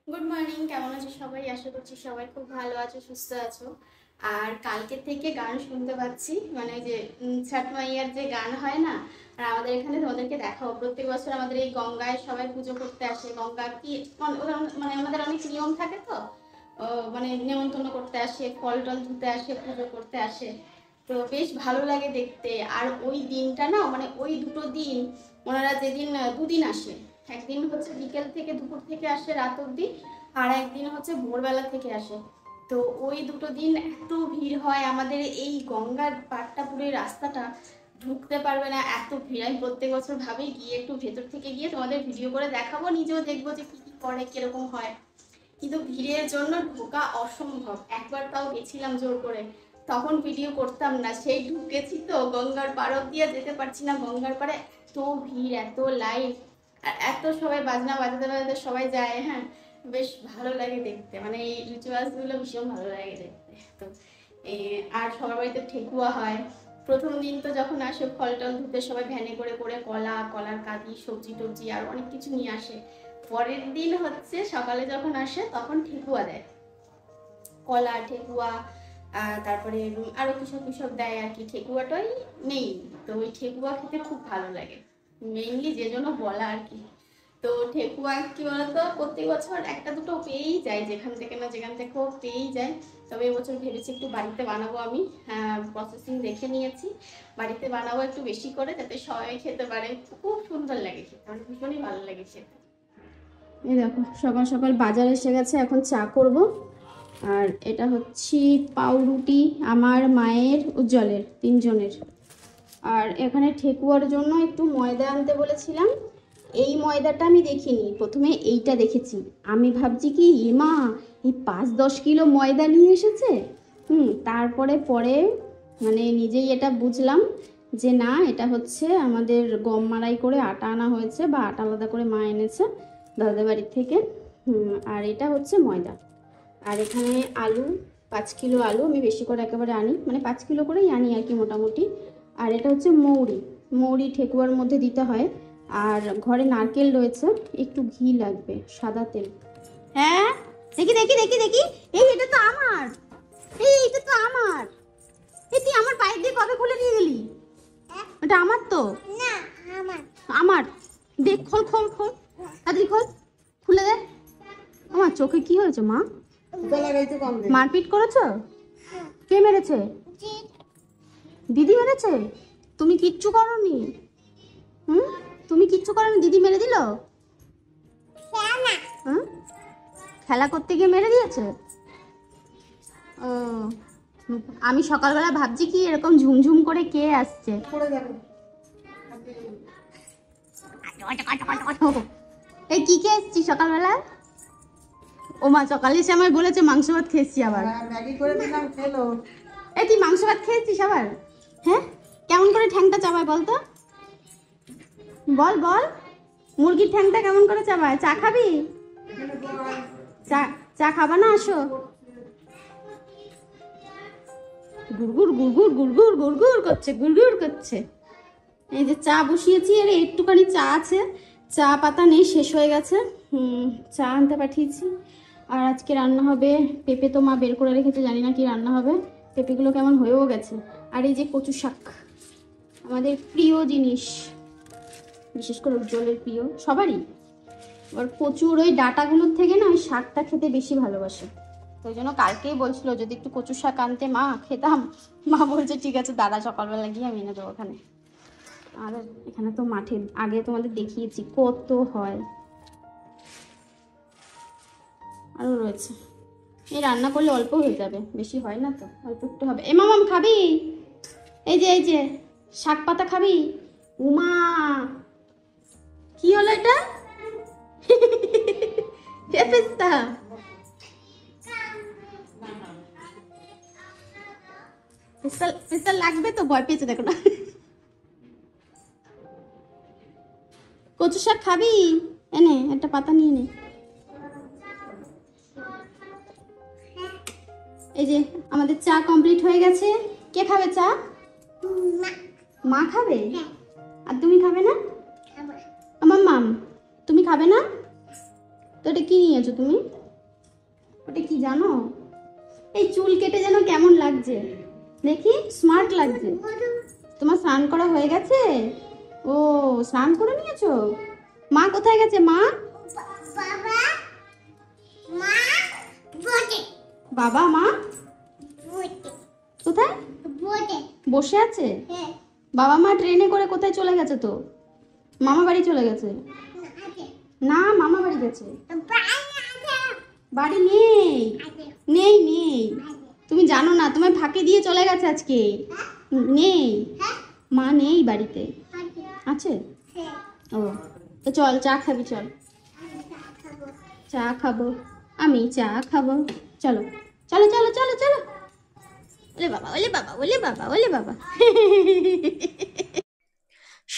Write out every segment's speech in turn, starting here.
Good morning, কেমন আছো সবাই? আশা করছি সবাই খুব ভালো আছো, সুস্থ আছো। আর কালকে থেকে গান শুনতে পাচ্ছি, মানে ওই যে ছট মাইয়ার যে গান হয় না। আর আমাদের এখানে তোমাদেরকে দেখাবো, প্রত্যেক বছর আমাদের এই গঙ্গায় সবাই পুজো করতে আসে। গঙ্গা কি মানে আমাদের অনেক নিয়ম থাকে তো, মানে নেমন্তন্ন করতে আসে, ফল টল ধুতে আসে, পুজো করতে আসে। তো বেশ ভালো লাগে দেখতে। আর ওই দিনটা না, মানে ওই দুটো দিন ওনারা যেদিন দুদিন আসে, একদিন হচ্ছে বিকেল থেকে দুপুর থেকে আসে রাত অবধি, আর একদিন হচ্ছে ভোরবেলা থেকে আসে। তো ওই দুটো দিন এত ভিড় হয় আমাদের এই গঙ্গার পাড়টা, পুরো রাস্তাটা ঢুকতে পারবে না, এত ভিড়। আমি প্রত্যেক বছর ভাবি গিয়ে একটু ভেতর থেকে গিয়ে তোমাদের ভিডিও করে দেখাবো, নিজেও দেখবো যে কি কি করে, কিরকম হয়। কিন্তু ভিড়ের জন্য ঢোকা অসম্ভব। একবার তাও গেছিলাম জোর করে, তখন ভিডিও করতাম না, সেই ঢুকেছি তো গঙ্গার পাড় দিয়ে যেতে পারছি না। গঙ্গার পাড়ে এত ভিড়, এত লাইন, আর এত সবাই বাজনা বাজাতে বাজাতে সবাই যায়। হ্যাঁ, বেশ ভালো লাগে দেখতে, মানে এই রিচুয়ালসগুলো ভীষণ ভালো লাগে দেখতে। তো আর সবার বাড়িতে ঠেকুয়া হয়। প্রথম দিন তো যখন আসে ফল টল ধুতে সবাই ভ্যানে করে করে কলা, কলার কাঁদি, সবজি টবজি আর অনেক কিছু নিয়ে আসে। পরের দিন হচ্ছে সকালে যখন আসে তখন ঠেকুয়া দেয়, কলা ঠেকুয়া, তারপরে আরো কিছু কিছু দেয় আর কি। ঠেকুয়াটাই মেইন। তো ওই ঠেকুয়া খেতে খুব ভালো লাগে, মেইনলি যে জন্য বলা আর কি। তো ঠেকুয়া কি বলতো, প্রত্যেক বছর একটা দুটো পেয়েই যায়, যেখান থেকে না যেখান থেকেও পেয়েই যায়। তবে এবছর ভেবেছি একটু বাড়িতে বানাবো আমি। প্রসেসিং দেখে নিয়েছি, বাড়িতে বানাবো একটু বেশি করে, যাতে সবাই খেতে পারে। খুব সুন্দর লাগে খেতে, মানে ভীষণই ভালো লাগে খেতে। এই দেখো, সকাল সকাল বাজার এসে গেছে, এখন চা করব। আর এটা হচ্ছে পাউরুটি, আমার, মায়ের, উজ্জ্বলের, তিনজনের। আর এখানে ঠেকুয়ার জন্য একটু ময়দা আনতে বলেছিলাম। এই ময়দাটা আমি দেখিনি, প্রথমে এইটা দেখেছি। আমি ভাবছি কি মা এই 5-10 কিলো ময়দা নিয়ে এসেছে। তারপরে পরে মানে নিজেই এটা বুঝলাম যে না, এটা হচ্ছে আমাদের গম মাড়াই করে আটা আনা হয়েছে, বা আটা আলাদা করে মা এনেছে দাদাদের বাড়ির থেকে। আর এটা হচ্ছে ময়দা। আর এখানে আলু, 5 কিলো আলু আমি বেশি করে একেবারে আনি, মানে 5 কিলো করেই আনি আর কি মোটামুটি। আর এটা হচ্ছে মৌরি, মৌরি ঠেকুয়ার মধ্যে দিতে হয়। আর ঘরে নারকেল রয়েছে, একটু ঘি লাগবে, সাদা তেল। হ্যাঁ, দেখি দেখি দেখি দেখি, এই এটা তো আমার, এই এটা তো আমার। এই তুই আমার পাইপ দিয়ে কবে খুলে দিয়ে গেলি? এটা আমার তো না, আমার আমার। দেখ, খোল খোল খোল, তাড়াতাড়ি খোল, খুলে দে। আমার চোখে কি হয়েছে মা? মারপিট করেছ? কে মেরেছে? দিদি মেরেছে? তুমি কিচ্ছু করনি? তুমি কিচ্ছু করনি, দিদি মেরে দিল? খেলা করতে গিয়ে মেরে দিয়েছে? ও, আমি সকালবেলা ভাবছি কি এরকম ঝুমঝুম করে কে আসছে। এই কি কে এসছি সকালবেলা? ও মা, সকালে এসে আমায় বলেছে মাংস ভাত খেয়েছি আবার। এই তুই মাংস ভাত খেয়েছিস আবার? হ্যাঁ, কেমন করে ঠ্যাংটা চাবায় বলতো? বল বল, মুরগির ঠ্যাংটা কেমন করে চাবায়? চা খাবি? চা, চা খাবা না? আসো। গুড়গুড় গুড়গুড় গুড়গুড় গুড়গুড় করছে, গুড়গুড় করছে। এই যে চা বসিয়েছি, আর একটুখানি চা আছে, চা পাতা নেই, শেষ হয়ে গেছে। চা আনতে পাঠিয়েছি। আর আজকে রান্না হবে পেঁপে, তো মা বের করে রেখেছে, জানি না কি রান্না হবে। পেঁপেগুলো কেমন হয়েও গেছে। আর এই যে কচু শাক, আমাদের প্রিয় জিনিস, বিশেষ করে উজ্জ্বলের প্রিয়, সবারই। আর কচুর ওই ডাঁটাগুলোর থেকে না ওই শাকটা খেতে বেশি ভালোবাসে। তো ওই জন্য কালকেই বলছিল যদি একটু কচু শাক আনতে মা, খেতাম। মা বলছে ঠিক আছে দাঁড়া, সকালবেলা গিয়ে আমি এনে দেবো ওখানে। আর এখানে তো মাঠে আগে তোমাদের দেখিয়েছি কত হয়, আরও রয়েছে। এই রান্না করলে অল্প হয়ে যাবে, বেশি হয় না তো, অল্প একটু হবে। এ মামাম খাবি? এই যে শাক পাতা খাবি? উমা, কি হলো এটা? পেস্তা, পেস্তা পেস্তা লাগবে তো, ভয় পেয়েছে দেখো না। কচু শাক খাবি? এনে একটা পাতা নিয়ে নে। এই যে আমাদের চা কমপ্লিট হয়ে গেছে। কে খাবে চা? মা খাবে। আর তুমি খাবে না? আমার মাম, তুমি খাবে না? তো এটা কি নিয়েছো? নিয়েছো তুমি? ওটা কি জানো? এই চুল কেটে যেন কেমন লাগছে দেখি, স্মার্ট লাগছে। তোমার স্নান করা হয়ে গেছে? ও, স্নান করে নিয়েছো? মা কোথায় গেছে? মা, বাবা, মা কোথায়? বসে আছে। বাবা মা ট্রেনে করে কোথায় চলে গেছে? তো মামা বাড়ি চলে গেছে। না, মামা বাড়ি গেছে। বাড়ি নেই, নেই নেই। তুমি জানো না, তোমায় ফাঁকি দিয়ে চলে গেছে আজকে। নেই, মা নেই বাড়িতে। আছে? ও, তো চল চা খাবি, চল চা খাবো। আমি চা খাবো, চলো চলো চলো চলো চলো। ওলে বাবা, ওলে বাবা, ওলে বাবা, ওলে বাবা।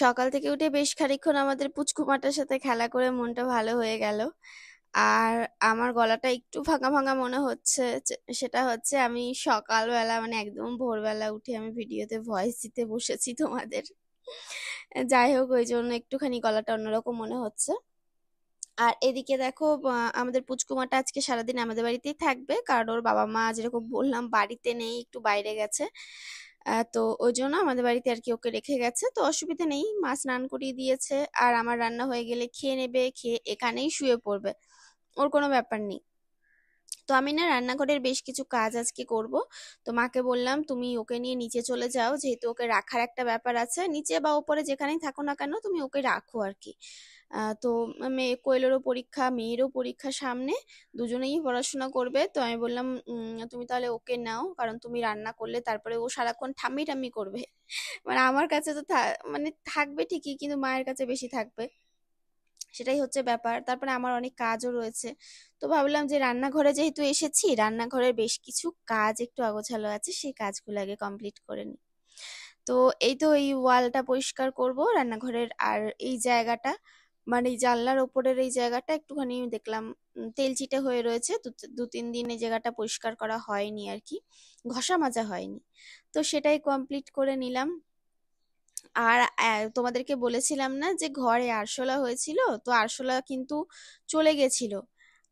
সকাল থেকে উঠে বেশ খানিকক্ষণ আমাদের পুচকুমাটার সাথে খেলা করে মনটা ভালো হয়ে গেল। আর আমার গলাটা একটু ভাঙা ভাঙা মনে হচ্ছে, সেটা হচ্ছে আমি সকালবেলা মানে একদম ভোরবেলা উঠে আমি ভিডিওতে ভয়েস দিতে বসেছি তোমাদের। যাই হোক, ওই জন্য একটুখানি গলাটা অন্যরকম মনে হচ্ছে। আর এদিকে দেখো, আমাদের পুচকুমাটা আজকে সারাদিন আমাদের বাড়িতেই থাকবে, কারণ ওর বাবা মা যেরকম বললাম বাড়িতে নেই, একটু বাইরে গেছে। তো ওই জন্য আমাদের বাড়িতে আর কি ওকে রেখে গেছে, তো অসুবিধা নেই। মা স্নান করিয়ে দিয়েছে, আর আমার রান্না হয়ে গেলে খেয়ে নেবে, খেয়ে এখানেই শুয়ে পড়বে, ওর কোনো ব্যাপার নেই। তো আমি না রান্নাঘরের বেশ কিছু কাজ আজকে করব। তো মাকে বললাম তুমি ওকে নিয়ে নিচে চলে যাও, যেহেতু ওকে রাখার একটা ব্যাপার আছে, নিচে বা উপরে যেখানেই থাকো না কেন তুমি ওকে রাখো আর কি। তো মেয়ে কোয়েলেরও পরীক্ষা, মেয়েরও পরীক্ষা সামনে, দুজনেই পড়াশোনা করবে। তো আমি বললাম তুমি তাহলে ওকে নাও, কারণ তুমি রান্না করলে তারপরে ও সারাক্ষণ ঠাম্মি ঠাম্মি করবে। মানে আমার কাছে তো মানে থাকবে ঠিকই, কিন্তু মায়ের কাছে বেশি থাকবে, সেটাই হচ্ছে ব্যাপার। তারপরে আমার অনেক কাজও রয়েছে। তো ভাবলাম যে রান্নাঘরে যেহেতু এসেছি, রান্নাঘরের বেশ কিছু কাজ একটু অগোছালো আছে, সেই কাজগুলো আগে কমপ্লিট করে নিই। তো এই তো এই ওয়ালটা পরিষ্কার করব রান্নাঘরের, আর এই জায়গাটা মানে এই জানলার ওপরের এই জায়গাটা একটুখানি দেখলাম তেল চিটে হয়ে রয়েছে। দু তিন দিন এই জায়গাটা পরিষ্কার করা হয়নি আর কি, ঘষা মাজা হয়নি। তো সেটাই কমপ্লিট করে নিলাম। আর তোমাদেরকে বলেছিলাম না যে ঘরে আরশোলা হয়েছিল, তো আরশোলা কিন্তু চলে গেছিল।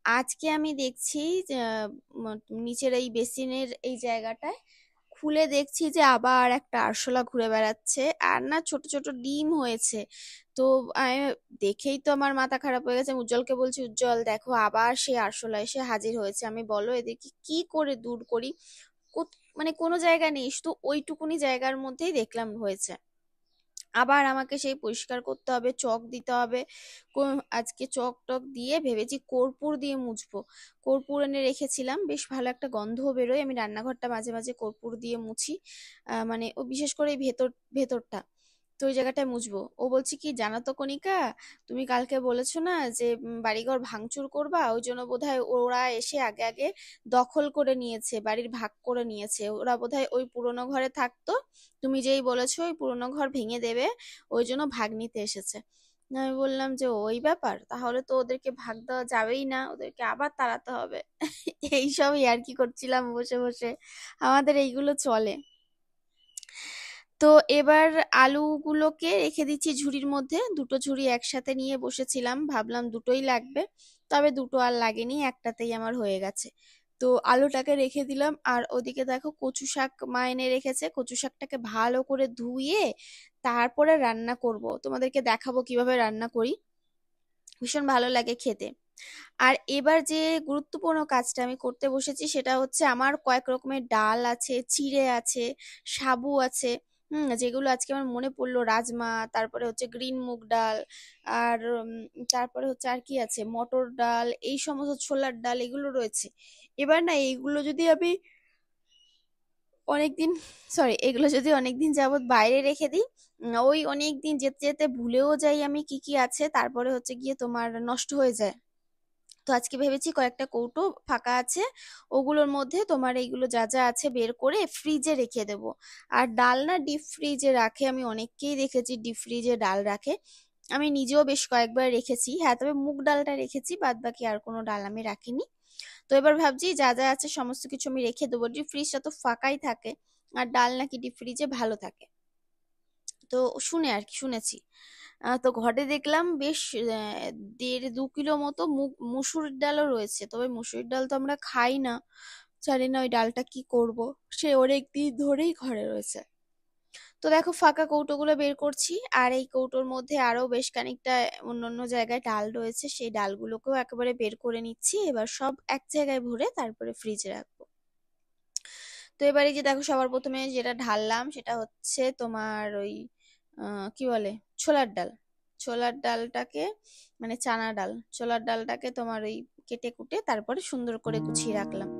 আজকে আমি দেখছি যে, নিচের এই বেসিনের এই জায়গাটায় খুলে দেখছি যে আবার একটা আরশোলা ঘুরে বেড়াচ্ছে, আর না ছোট ছোট ডিম হয়েছে। তো আমি দেখেই তো আমার মাথা খারাপ হয়ে গেছে। আমি উজ্জ্বলকে বলছি, উজ্জ্বল দেখো আবার সেই আরশোলা এসে হাজির হয়েছে, আমি বলো এদেরকে কি করে দূর করি। মানে কোনো জায়গা নেই, শুধু ওইটুকুনি জায়গার মধ্যেই দেখলাম হয়েছে। আবার আমাকে সেই পরিষ্কার করতে হবে, চক দিতে হবে। আজকে চক টক দিয়ে ভেবেছি কর্পূর দিয়ে মুছবো। কর্পূর এনে রেখেছিলাম, বেশ ভালো একটা গন্ধও বেরোয়। আমি রান্নাঘরটা মাঝে মাঝে কর্পূর দিয়ে মুছি, মানে ও বিশেষ করে এই ভেতরটা। তো ওই জায়গাটায় মুছবো। ও বলছি কি জানো তো কণিকা, তুমি কালকে বলেছো না যে বাড়িঘর ভাঙচুর করবা, ওই জন্য বোধহয় ওরা এসে আগে আগে দখল করে নিয়েছে, বাড়ির ভাগ করে নিয়েছে। ওরা বোধহয় ওই পুরোনো ঘরে থাকতো, তুমি যেই বলেছো ওই পুরোনো ঘর ভেঙে দেবে, ওই জন্য ভাগ নিতে এসেছে। আমি বললাম যে ওই ব্যাপার, তাহলে তো ওদেরকে ভাগ দেওয়া যাবেই না, ওদেরকে আবার তাড়াতে হবে। এইসবই আর কি করছিলাম বসে বসে, আমাদের এইগুলো চলে। তো এবার আলুগুলোকে রেখে দিচ্ছি ঝুড়ির মধ্যে, দুটো ঝুড়ি একসাথে নিয়ে বসেছিলাম, ভাবলাম দুটোই লাগবে, তবে দুটো আর লাগেনি, একটাতেই আমার হয়ে গেছে। তো আলুটাকে রেখে দিলাম। আর ওদিকে দেখো কচু শাক মা এনে রেখেছে, কচু শাকটাকে ভালো করে ধুয়ে তারপরে রান্না করব, তোমাদেরকে দেখাবো কিভাবে রান্না করি, ভীষণ ভালো লাগে খেতে। আর এবার যে গুরুত্বপূর্ণ কাজটা আমি করতে বসেছি সেটা হচ্ছে আমার কয়েক রকমের ডাল আছে, চিড়ে আছে, সাবু আছে, যেগুলো আজকে আমার মনে পড়লো, রাজমা, তারপরে হচ্ছে গ্রিন মুগ ডাল, আর তারপরে হচ্ছে আর কি আছে, মটর ডাল, এই সমস্ত ছোলার ডাল এগুলো রয়েছে। এবার না এইগুলো যদি আমি অনেকদিন এগুলো যদি অনেকদিন যাবত বাইরে রেখে দিই, ওই অনেকদিন যেতে যেতে ভুলেও যাই আমি কি কি আছে, তারপরে হচ্ছে গিয়ে তোমার নষ্ট হয়ে যায়। তো আজকে ভেবেছি কয়েকটা কৌটো ফাঁকা আছে, ওগুলোর মধ্যে তোমার এইগুলো যা যা আছে বের করে ফ্রিজে রেখে দেব। আর ডাল না ডিপ ফ্রিজে রাখে, আমি অনেককেই দেখেছি ডিপ ফ্রিজে ডাল রাখে, আমি নিজেও বেশ কয়েকবার রেখেছি। হ্যাঁ, তবে মুগ ডালটা রেখেছি, বাদ বাকি আর কোনো ডাল আমি রাখিনি। তো এবার ভাবছি যা যা আছে সমস্ত কিছু আমি রেখে দেবো, ডিপ ফ্রিজটা তো ফাঁকাই থাকে, আর ডাল নাকি ডিপ ফ্রিজে ভালো থাকে, তো শুনে আর কি শুনেছি। তো ঘরে দেখলাম বেশ 1.5-2 কিলো মতো মুসুর ডালও রয়েছে, তবে মুসুরির ডাল তো আমরা খাই না, জানি না ওই ডালটা কি করব। সে অনেক দিন ধরেই ঘরে রয়েছে। তো দেখো ফাঁকা কৌটোগুলো বের করছি, আর এই কৌটোর মধ্যে আরো বেশ খানিকটা অন্য অন্য জায়গায় ডাল রয়েছে, সেই ডালগুলোকেও একেবারে বের করে নিচ্ছি, এবার সব এক জায়গায় ভরে তারপরে ফ্রিজে রাখবো। তো এবারে যে দেখো সবার প্রথমে যেটা ঢাললাম সেটা হচ্ছে তোমার ওই কি বলে, ছোলার ডাল। ছোলার ডালটাকে, মানে চানা ডাল, ছোলার ডালটাকে তোমার ওই কেটে কুটে তারপরে সুন্দর করে গুছিয়ে রাখলাম।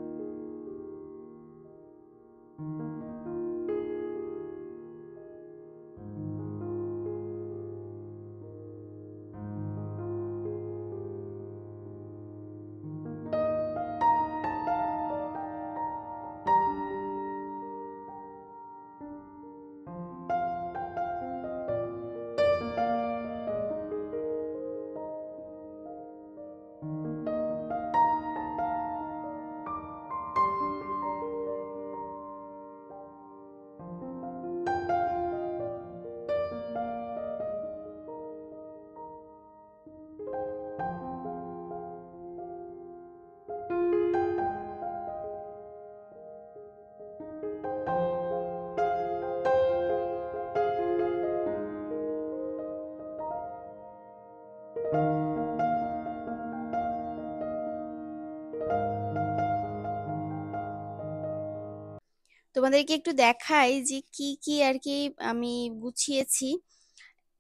তোমাদেরকে একটু দেখাই যে কি কি আর কি আমি গুছিয়েছি।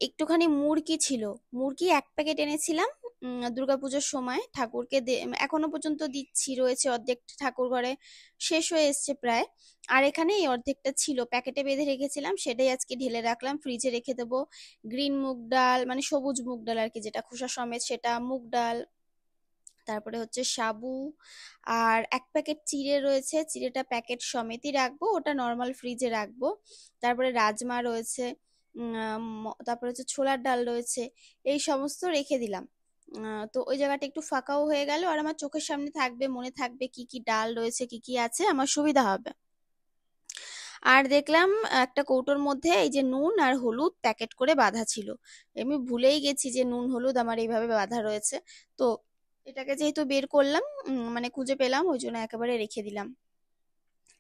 একটুখানি মুরগি ছিল, মুরগি 1 প্যাকেট এনেছিলাম দুর্গাপুজোর সময় ঠাকুরকে এখনো পর্যন্ত দিচ্ছি, রয়েছে অর্ধেক ঠাকুর ঘরে, শেষ হয়ে এসছে প্রায়। আর এখানে এই অর্ধেকটা ছিল, প্যাকেটে বেঁধে রেখেছিলাম, সেটাই আজকে ঢেলে রাখলাম, ফ্রিজে রেখে দেবো। গ্রিন মুগ ডাল, মানে সবুজ মুগ ডাল আর কি, যেটা খোসা সমেত সেটা মুগ ডাল, তারপরে হচ্ছে সাবু, আর 1 প্যাকেট চিড়ে রয়েছে, চিড়েটা প্যাকেট সমেতই রাখবো, ওটা নর্মাল ফ্রিজে রাখবো। তারপরে রাজমা রয়েছে, তারপরে হচ্ছে ছোলার ডাল রয়েছে, এই সমস্ত রেখে দিলাম। তো ওই জায়গাটা একটু ফাঁকাও হয়ে গেল, আর আমার চোখের সামনে থাকবে, মনে থাকবে কি কি ডাল রয়েছে, কি কি আছে, আমার সুবিধা হবে। আর দেখলাম একটা কৌটোর মধ্যে এই যে নুন আর হলুদ প্যাকেট করে বাঁধা ছিল, আমি ভুলেই গেছি যে নুন হলুদ আমার এইভাবে বাঁধা রয়েছে। তো এটাকে যেহেতু বের করলাম, মানে খুঁজে পেলাম, ওই জন্য একেবারে রেখে দিলাম।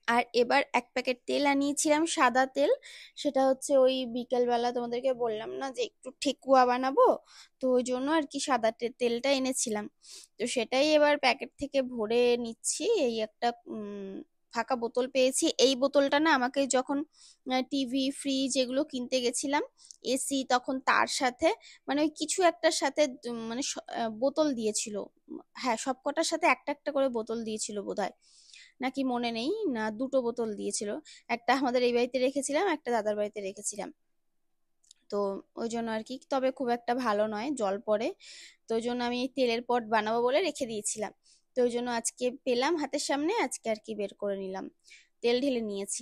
আর এবার 1 প্যাকেট তেল আনিয়েছিলাম, সাদা তেল, সেটা হচ্ছে ওই বিকেলবেলা তোমাদেরকে বললাম না যে একটু ঠেকুয়া বানাবো, তো ওই জন্য আর কি সাদা তেলটা এনেছিলাম। তো সেটাই এবার প্যাকেট থেকে ভরে নিচ্ছি। এই একটা ফাঁকা বোতল পেয়েছি, এই বোতলটা না আমাকে যখন টিভি ফ্রিজ এগুলো কিনতে গেছিলাম, এসি, তখন তার সাথে মানে ওই কিছু একটার সাথে মানে বোতল দিয়েছিল। হ্যাঁ, সবকটার সাথে একটা একটা করে বোতল দিয়েছিল বোধহয়, নাকি মনে নেই, না দুটো বোতল দিয়েছিল। একটা আমাদের এই বাড়িতে রেখেছিলাম, একটা দাদার বাড়িতে রেখেছিলাম। তো ওই জন্য আর কি, তবে খুব একটা ভালো নয়, জল পড়ে, তো ওই জন্য আমি এই তেলের পট বানাবো বলে রেখে দিয়েছিলাম। তো ওই জন্য আজকে পেলাম হাতের সামনে, আজকে আর কি বের করে নিলাম, তেল ঢেলে নিয়েছি।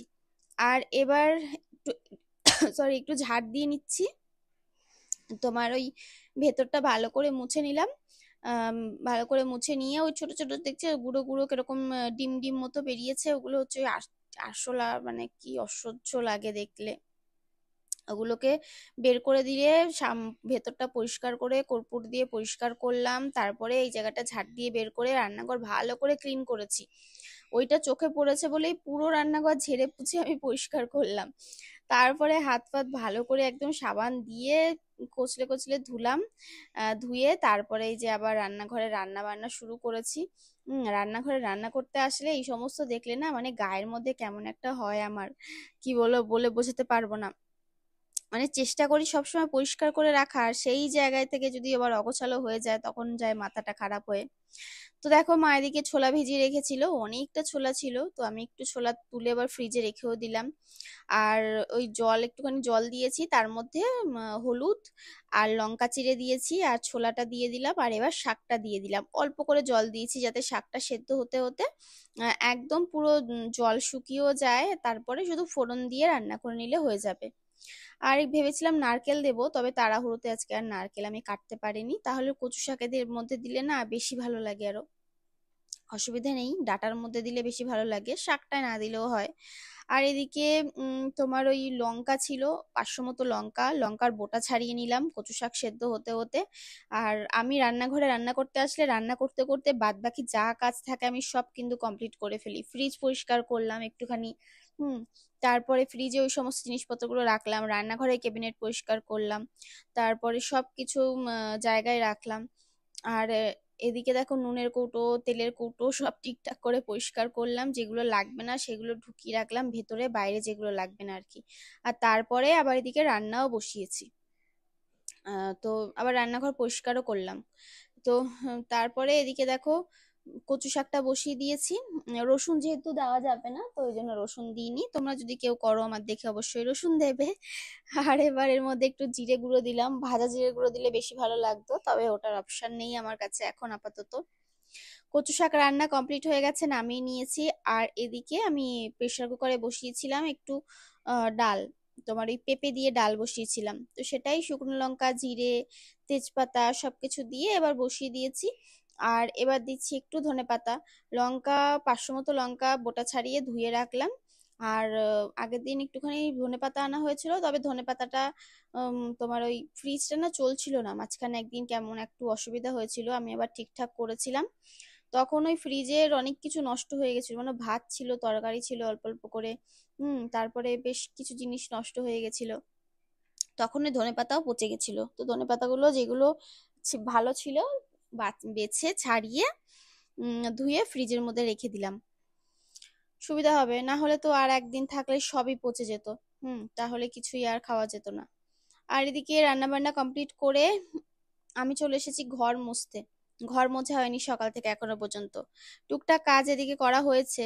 আর এবার একটু সরি একটু ঝাড় দিয়ে নিচ্ছি, তোমার ওই ভেতরটা ভালো করে মুছে নিলাম। ভালো করে মুছে নিয়ে ওই ছোট ছোট দেখছে গুঁড়ো গুঁড়ো কিরকম ডিম ডিম মতো বেরিয়েছে, ওগুলো হচ্ছে ওই আরশোলা, মানে কি অসহ্য লাগে দেখলে। ওগুলোকে বের করে দিয়ে ভেতরটা পরিষ্কার করে কর্পূর দিয়ে পরিষ্কার করলাম, তারপরে এই জায়গাটা ঝাড় দিয়ে বের করে রান্নাঘর ভালো করে ক্লিন করেছি। ওইটা চোখে পড়েছে বলেই পুরো রান্নাঘর ঝেড়ে পুছে আমি পরিষ্কার করলাম। তারপরে হাত ফাত ভালো করে একদম সাবান দিয়ে কচলে কচলে ধুলাম। ধুয়ে তারপরে এই যে আবার রান্নাঘরে রান্না বান্না শুরু করেছি। রান্নাঘরে রান্না করতে আসলে এই সমস্ত দেখলে না, মানে গায়ের মধ্যে কেমন একটা হয় আমার, কি বলে বোঝাতে পারবো না। মানে চেষ্টা করি সবসময় পরিষ্কার করে রাখার, সেই জায়গায় থেকে যদি আবার অগোছালো হয়ে যায় তখন যায় মাথাটা খারাপ হয়ে। তো দেখো মা এদিকে ছোলা ভিজিয়ে রেখেছিল, অনেকটা ছোলা ছিল, তো আমি একটু ছোলা তুলে আবার ফ্রিজে রেখেও দিলাম। আর ওই একটুখানি জল দিয়েছি, তার মধ্যে হলুদ আর লঙ্কা চিড়ে দিয়েছি, আর ছোলাটা দিয়ে দিলাম, আর এবার শাকটা দিয়ে দিলাম, অল্প করে জল দিয়েছি যাতে শাকটা সেদ্ধ হতে হতে একদম পুরো জল শুকিয়েও যায়, তারপরে শুধু ফোড়ন দিয়ে রান্না করে নিলে হয়ে যাবে। আর ভেবেছিলাম নারকেল দেবো, তবে তাড়াহুড়োতে আজকে আর নারকেল আমি কাটতে পারিনি, তাহলে কচু শাকের মধ্যে দিলে না বেশি ভালো লাগে আরো। অসুবিধা নেই, ডাঁটার মধ্যে দিলে বেশি ভালো লাগে, শাকটায় না দিলেও হয়। আর এদিকে তোমার ওই লঙ্কা ছিল 500 মতো লঙ্কা, লঙ্কার বোটা ছাড়িয়ে নিলাম কচু শাক সেদ্ধ হতে হতে। আর আমি রান্নাঘরে রান্না করতে আসলে রান্না করতে করতে বাদ বাকি যা কাজ থাকে আমি সব কিন্তু কমপ্লিট করে ফেলি। ফ্রিজ পরিষ্কার করলাম একটুখানি, হুম, তারপরে ফ্রিজে ওই সমস্ত জিনিসপত্রগুলো রাখলাম, রান্নাঘরে ক্যাবিনেট পরিষ্কার করলাম, তারপরে সবকিছু জায়গায় রাখলাম। আর এদিকে দেখো নুনের কৌটো, তেলের কৌটো সব ঠিকঠাক করে পরিষ্কার করলাম, যেগুলো লাগবে না সেগুলো ঢুকিয়ে রাখলাম ভেতরে, বাইরে যেগুলো লাগবে না আর কি। আর তারপরে আবার এদিকে রান্নাও বসিয়েছি। তো আবার রান্নাঘর পরিষ্কারও করলাম। তো তারপরে এদিকে দেখো কচু শাকটা বসিয়ে দিয়েছি। রসুন যেহেতু দেওয়া যাবে না তো ওই জন্য রসুন দিইনি, তোমরা যদি কেউ করো আমার দেখে অবশ্যই রসুন দেবে। আর এবার এর মধ্যে একটু জিরে গুঁড়ো দিলাম, ভাজা জিরে গুঁড়ো দিলে বেশি ভালো লাগতো, তবে ওটার অপশন নেই আমার কাছে এখন আপাতত। কচু শাক রান্না কমপ্লিট হয়ে গেছে, নামিয়ে নিয়েছি। আর এদিকে আমি প্রেসার কুকারে বসিয়েছিলাম একটু ডাল, তোমার ওই পেঁপে দিয়ে ডাল বসিয়েছিলাম, তো সেটাই শুকনো লঙ্কা জিরে তেজপাতা সবকিছু দিয়ে এবার বসিয়ে দিয়েছি। আর এবার দিচ্ছি একটু ধনেপাতা, লঙ্কা 500 মতো লঙ্কা বোটা ছাড়িয়ে ধুয়ে রাখলাম। আর আগের দিন একটুখানি ধনেপাতা আনা হয়েছিল, তবে ধনেপাতাটা তোমার ওই ফ্রিজটা না চলছিল না, মাঝখানে একদিন কেমন একটু অসুবিধা হয়েছিল, আমি আবার ঠিকঠাক করেছিলাম, তখন ওই ফ্রিজের অনেক কিছু নষ্ট হয়ে গেছিল, মানে ভাত ছিল তরকারি ছিল অল্প অল্প করে, তারপরে বেশ কিছু জিনিস নষ্ট হয়ে গেছিল, তখন ওই ধনেপাতাও পচে গেছিল। তো ধনেপাতাগুলো যেগুলো ভালো ছিল বেছে ছাড়িয়ে ধুয়ে ফ্রিজের মধ্যে রেখে দিলাম, সুবিধা হবে, না হলে তো আর একদিন থাকলে সবই পচে যেত, তাহলে কিছুই আর খাওয়া যেত না। আর এদিকে রান্না বান্না কমপ্লিট করে আমি চলে এসেছি ঘর মুছতে। ঘর মোছা হয়নি সকাল থেকে এখনো পর্যন্ত, টুকটাক কাজ এদিকে করা হয়েছে,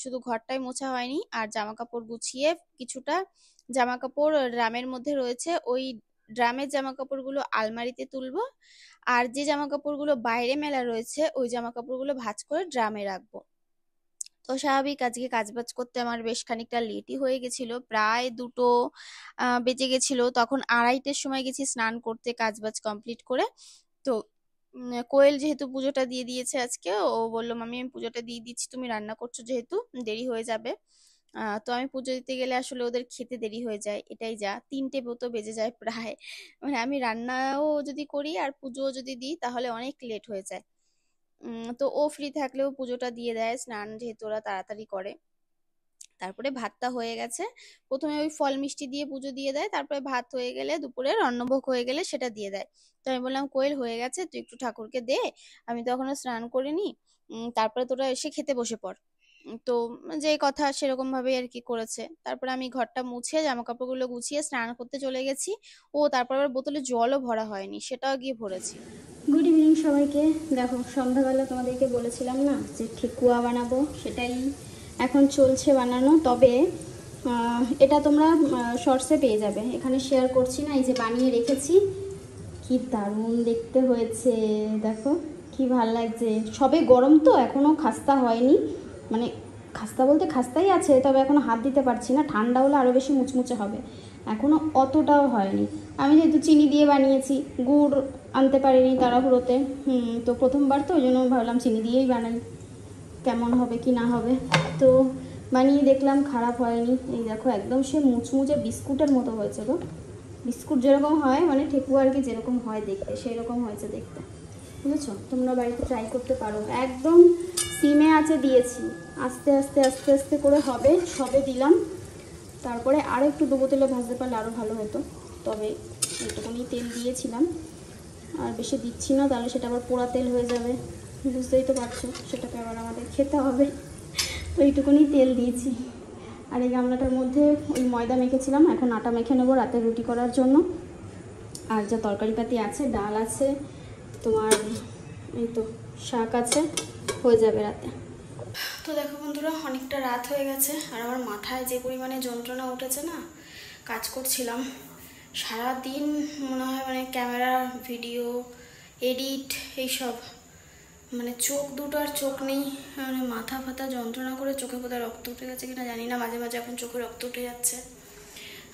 শুধু ঘরটাই মোছা হয়নি। আর জামা কাপড় গুছিয়ে কিছুটা জামা কাপড় ড্রামের মধ্যে রয়েছে, ওই ড্রামের জামা কাপড়গুলো আলমারিতে তুলবো, আর যে জামা কাপড়গুলো বাইরে মেলা রয়েছে ওই জামা কাপড়গুলো ভাঁজ করে ড্রামে রাখবো। তো স্বাভাবিক আজকে কাজবাজ করতে আমার বেশ খানিকটা লেটই হয়ে গেছিল, প্রায় 2টো বেজে গেছিল, তখন 2:30-টের সময় গেছি স্নান করতে কাজবাজ কমপ্লিট করে। তো কোয়েল যেহেতু পুজোটা দিয়ে দিয়েছে আজকে, ও বললো মামি আমি পুজোটা দিয়ে দিচ্ছি, তুমি রান্না করছো যেহেতু দেরি হয়ে যাবে। তো আমি পুজো দিতে গেলে আসলে ওদের খেতে দেরি হয়ে যায়, এটাই যা 3টে মতো বেজে যায় প্রায়, মানে আমি রান্নাও যদি করি আর পুজোও যদি দিই তাহলে অনেক লেট হয়ে যায়। তো ও ফ্রি থাকলেও পুজোটা দিয়ে দেয়, স্নান যেহেতু ওরা তাড়াতাড়ি করে। তারপরে ভাতটা হয়ে গেছে, প্রথমে ওই ফল মিষ্টি দিয়ে পুজো দিয়ে দেয়, তারপরে ভাত হয়ে গেলে দুপুরের অন্নভোগ হয়ে গেলে সেটা দিয়ে দেয়। তো আমি বললাম কোয়েল হয়ে গেছে, তুই একটু ঠাকুরকে দে, আমি তো এখনো স্নান করিনি, তারপরে তোরা এসে খেতে বসে পড়। তো যে কথা সেরকম ভাবে আর কি করেছে। তারপরে আমি ঘরটা মুছে জামা কাপড়গুলো গুছিয়ে স্নান করতে চলে গেছি। তারপর আবার বোতলে জলও ভরা হয়নি, সেটাও গিয়ে ভরেছি। গুড ইভিনিং সবাইকে। দেখো সন্ধ্যাবেলা তোমাদেরকে বলেছিলাম না যে ঠেকুয়া বানাবো, সেটাই এখন চলছে বানানো। তবে এটা তোমরা শর্টসে পেয়ে যাবে, এখানে শেয়ার করছি না। এই যে বানিয়ে রেখেছি, কি দারুণ দেখতে হয়েছে, দেখো কি ভাল লাগছে। সবে গরম তো এখনও খাস্তা হয়নি, মানে খাস্তা বলতে খাস্তাই আছে, তবে এখনও হাত দিতে পারছি না, ঠান্ডা হলে আরও বেশি মুচমুচে হবে, এখনও অতটাও হয়নি। আমি যেহেতু চিনি দিয়ে বানিয়েছি, গুড় আনতে পারিনি তাড়াহুড়োতে, তো প্রথমবার তো ওই জন্য ভাবলাম চিনি দিয়েই বানাই, কেমন হবে কি না হবে। তো বানিয়ে দেখলাম খারাপ হয়নি, এই দেখো একদম সে মুচমুচে বিস্কুটের মতো হয়েছে গো, বিস্কুট যেরকম হয় মানে ঠেকুয়া আর কি যেরকম হয় দেখতে সেই রকম হয়েছে দেখতে, বুঝেছো? তোমরা বাড়িতে ট্রাই করতে পারো। একদম সিমে আছে দিয়েছি, আস্তে আস্তে আস্তে আস্তে করে হবে, সবে দিলাম, তারপরে আরও একটু ডুবো তেলে ভাজতে পারলে আরও ভালো হতো, তবে একটুখানি তেল দিয়েছিলাম, আর বেশি দিচ্ছি না, তাহলে সেটা আবার পোড়া তেল হয়ে যাবে, বুঝতেই তো পারছো, সেটাকে আবার আমাদের খেতে হবে, তো এইটুকুনি তেল দিয়েছি। আর এই গামলাটার মধ্যে ওই ময়দা মেখেছিলাম, এখন আটা মেখে নেবো রাতে রুটি করার জন্য। আর যা তরকারিপাতি আছে, ডাল আছে, তোমার এই তো শাক আছে, হয়ে যাবে রাতে। তো দেখো বন্ধুরা অনেকটা রাত হয়ে গেছে, আর আমার মাথায় যে পরিমাণে যন্ত্রণা উঠেছে না, কাজ করছিলাম সারাদিন, মনে হয় মানে ক্যামেরা ভিডিও এডিট এইসব, মানে চোখ দুটো আর চোখ নেই, মানে মাথা ফাতা যন্ত্রণা করে, চোখে বোধহয় রক্ত উঠে গেছে কিনা জানি না, মাঝে মাঝে এখন চোখে রক্ত উঠে যাচ্ছে।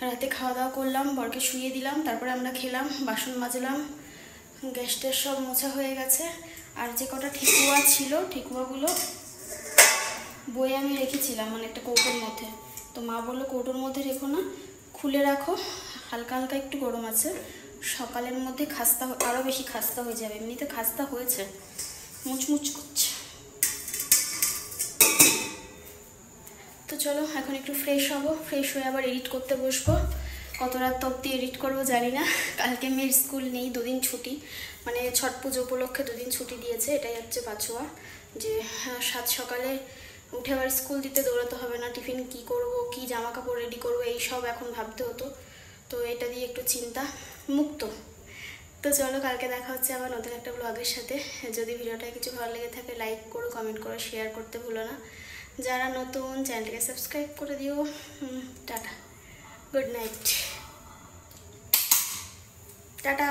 রাতে খাওয়া দাওয়া করলাম, বরকে শুইয়ে দিলাম, তারপরে আমরা খেলাম, বাসন মাজলাম, গ্যাস ট্যাস সব মোছা হয়ে গেছে। আর যে কটা ঠেকুয়া ছিল ঠেকুয়াগুলো বয়ে আমি রেখেছিলাম মানে একটা কৌটোর মধ্যে। তো মা বললো কৌটোর মধ্যে রেখো না, খুলে রাখো, হালকা হালকা একটু গরম আছে, সকালের মধ্যে খাস্তা আরও বেশি খাস্তা হয়ে যাবে, এমনিতে খাস্তা হয়েছে, মুচমুচ করছে। তো চলো এখন একটু ফ্রেশ হবো, ফ্রেশ হয়ে আবার এডিট করতে বসবো। কত রাত অব্দি এডিট করবো জানি না, কালকে মেয়ের স্কুল নেই, 2 দিন ছুটি, মানে ছট পুজো উপলক্ষে 2 দিন ছুটি দিয়েছে, এটাই হচ্ছে পাছোয়া। যে সাত সকালে উঠে আবার স্কুল দিতে দৌড়াতে হবে না, টিফিন কি করব, কি জামা কাপড় রেডি করবো, এই সব এখন ভাবতে হতো। তো এটা দিয়ে একটু চিন্তা মুক্ত। তো চলো কালকে দেখা হচ্ছে আবার নতুন একটা ব্লগের সাথে। যদি ভিডিওটা কিছু ভালো লেগে থাকে লাইক করো, কমেন্ট করো, শেয়ার করতে ভুলো না। যারা নতুন চ্যানেলটাকে সাবস্ক্রাইব করে দিও। Tata, good night, tata.